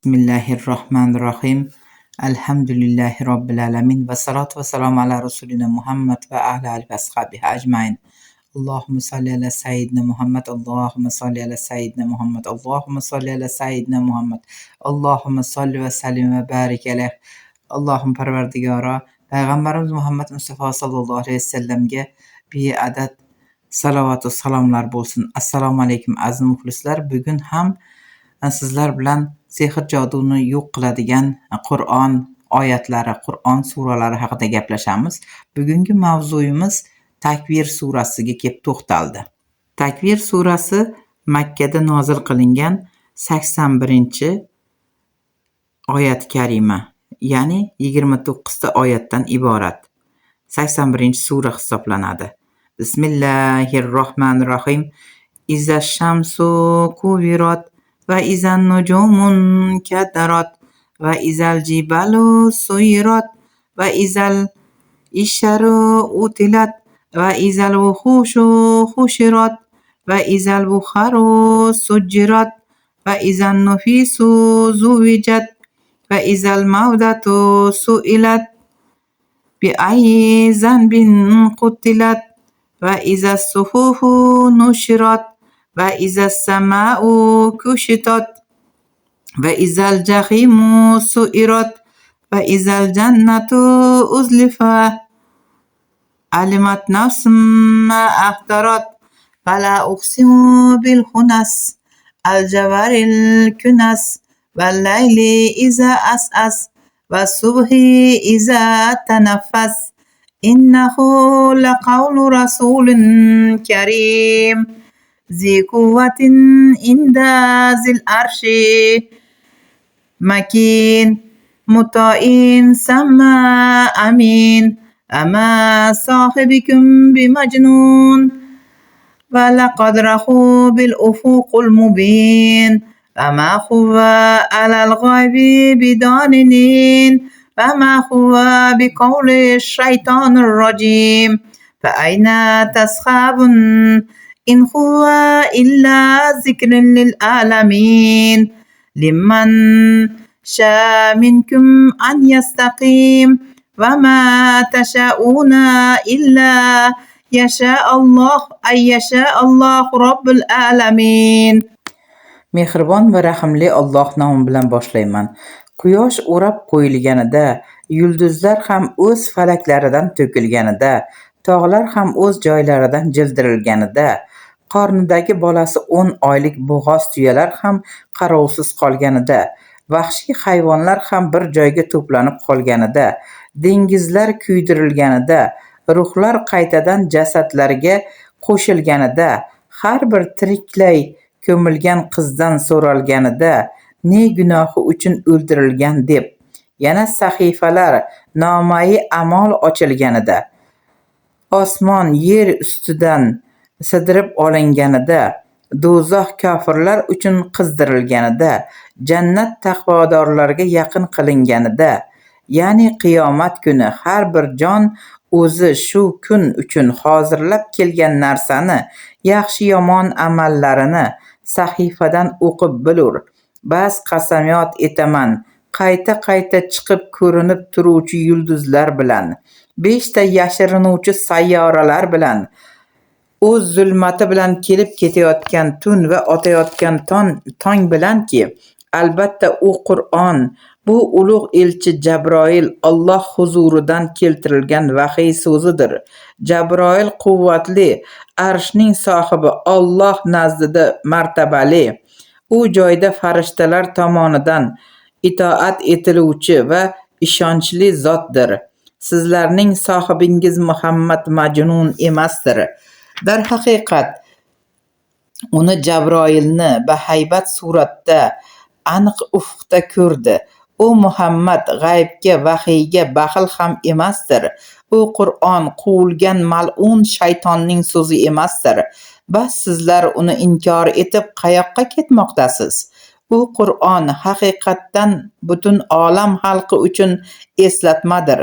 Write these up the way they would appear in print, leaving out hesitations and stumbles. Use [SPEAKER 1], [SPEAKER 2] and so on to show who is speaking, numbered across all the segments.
[SPEAKER 1] Bismillahirrohmanirrohim. Alhamdulillahi robbil alamin va salatu va salam ala rasulina Muhammad va ala alihi va ashabihi ajmain. Allohumma salli ala sayyidina Muhammad, Allohumma salli ala sayyidina Muhammad, Allohumma salli ala sayyidina Muhammad, Allohumma salli va sallim va barik alayh. Allohum Parvardigoro, Payg'ambarimiz Muhammad Mustafa sallallohu alayhi vasallamga beadad salovat va salomlar bo'lsin. Assalomu alaykum aziz muxlislar. Bugun ham sizlar bilan sehr joduni yo'q qiladigan Qur'on oyatlari, Qur'on suralari haqida gaplashamiz. Bugungi mavzuyimiz Takvir surasiga kelib to'xtaldi. Takvir surasi Makka da nozil qilingan 81-oyat karima, ya'ni 29 ta oyatdan iborat 81-sura hisoblanadi. Bismillahirrohmanirrohim. Iza shamsu kuvirat va izan nujumun kadarat va izal jibalu suyirat va izal isharu utilat va izal wuhushu hushirat va izal bukharu sujirat va izan nufisu zuwijat va izal mawdatu su'ilat bi ayyi zanbin qutilat va izas suhufu nushirat va izas sama'u kushitat va izal jahimu su'irat va izal jannatu uzlifat alimat nafsum ma ahtarat fala uqsimu bil khunas al jawaril kunas wal layli iza as'as was subhi iza tanaffas innahu laqawlu rasulin karim ذي قوة عند ذي العرش مكين مطاع ثم أمين أما صاحبكم بمجنون ولقد رأوه بالأفق المبين وما هو على الغيب بضنين وما هو بقول الشيطان الرجيم فأين تذهبون إن هو إلا ذكر للعالمين لمن شاء منكم أن يستقيم وما تشاءون إلا يشاء الله رب العالمين. Mehribon va rahimli Alloh nomi bilan boshlayman. Quyosh o'rab qo'yilganida, yulduzlar ham o'z falaklaridan to'kilganida, tog'lar ham o'z joylaridan jildirilganida, qornidagi bolasi 10 oylik bo'g'oz tuyalar ham qarovsiz qolganida, vahshiy hayvonlar ham bir joyga to'planib qolganida, dengizlar kuydirilganida, ruhlar qaytadan jasadlarga qo'shilganida, har bir tiriklay ko'milgan qizdan so'ralganida, ne gunohi uchun o'ldirilgan deb, yana sahifalar nomai amol ochilganida, osmon yer ustidan sidirib olinganida, do'zax kofirlar uchun qizdirilganida, jannat taqvodorlarga yaqin qilinganida, ya'ni qiyomat kuni har bir jon o'zi shu kun uchun hozirlab kelgan narsani, yaxshi yomon amallarini sahifadan o'qib bilur. Bas qasamyod etaman, qayta chiqib ko'rinib turuvchi yulduzlar bilan, 5 ta yashirinuvchi sayyoralar bilan, o'z zulmati bilan kelib ketayotgan tun va otayotgan tong bilanki, albatta u Qur'on, bu ulug' elchi Jabroil Alloh huzuridan keltirilgan vahiy so'zidir. Jabroil quvvatli, arshning sohibi, Alloh nazdida martabali, u joyda farishtalar tomonidan itoat etiluvchi va ishonchli zotdir. Sizlarning sohibingiz Muhammad majnun emasdir. Darhaqiqat, uni Jabroilni bahaybat suratda aniq ufqda ko'rdi. U Muhammad g'aybga, vahiyga baxil ham emasdir. U Qur'on quvilgan mal'un shaytonning so'zi emasdir. Bas sizlar uni inkor etib qayoqqa ketmoqdasiz? U Qur'on haqiqatdan butun olam xalqi uchun eslatmadir.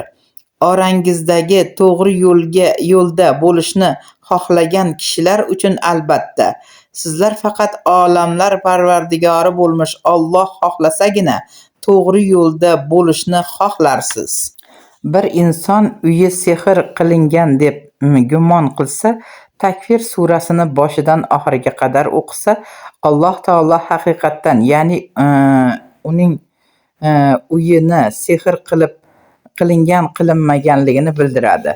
[SPEAKER 1] Orangizdagi to'g'ri yo'lda bo'lishni xohlagan kishilar uchun albatta. Sizlar faqat olamlar parvardigori bo'lmish Alloh xohlasagina to'g'ri yo'lda bo'lishni xohlarsiz. Bir inson uyi sehr qilingan deb gumon qilsa, Takvir surasini boshidan oxiriga qadar o'qisa, Alloh taolo haqiqatdan, ya'ni uning uyini sehr qilinmaganligini bildiradi.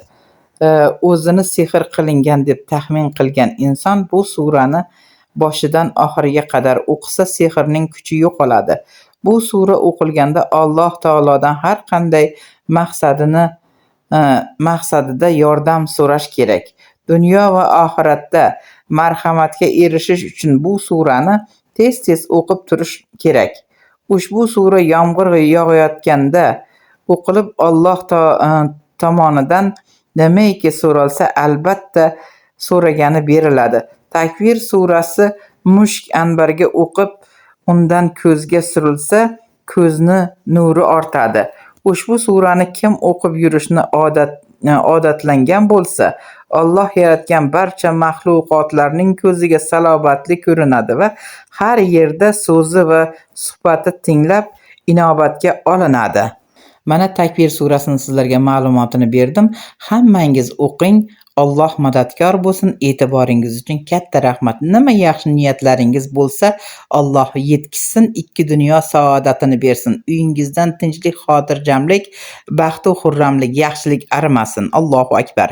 [SPEAKER 1] O'zini sehr qilingan deb taxmin qilgan inson bu surani boshidan oxiriga qadar o'qisa, sehrning kuchi yo'qoladi. Bu sura o'qilganda Alloh taolodan har qanday maqsadida yordam so'rash kerak. Dunyo va oxiratda marhamatga erishish uchun bu surani tez-tez o'qib turish kerak. Ushbu sura yomg'ir yog'ayotganda o'qilib Alloh tomonidan nimaiki so'ralsa, albatta so'ragani beriladi. Takvir surasi mushk anbarga o'qib, undan ko'zga surilsa, ko'zni nuri ortadi. Ushbu surani kim o'qib yurishni odatlangan bo'lsa, Alloh yaratgan barcha maxluqotlarning ko'ziga salobatli ko'rinadi va har yerda so'zi va suhbati tinglab inobatga olinadi. Mana Takvir surasini sizlarga ma'lumotini berdim. Hammangiz o'qing. Alloh madadkor bo'lsin. E'tiboringiz uchun katta rahmat. Nima yaxshi niyatlaringiz bo'lsa, Alloh yetkizsin, ikki dunyo saodatini bersin. Uyingizdan tinchlik, xotirjamlik, baxt va xurramlik, yaxshilik arimasin. Allohu akbar.